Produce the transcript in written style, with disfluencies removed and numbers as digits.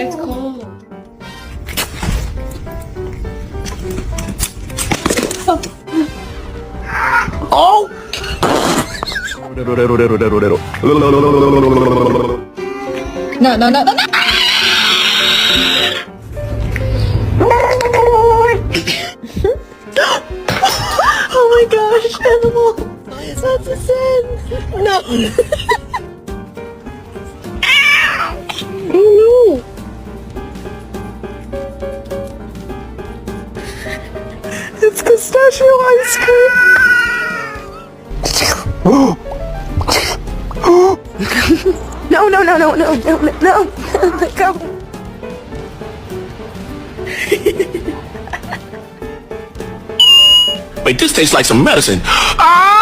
it's cold. Oh! No, no, no, no, no! Oh my gosh, animal! That's a sin! No! Oh no! It's pistachio ice cream! No, no, no, no, no, no, no, let go! Wait, this tastes like some medicine. Ah!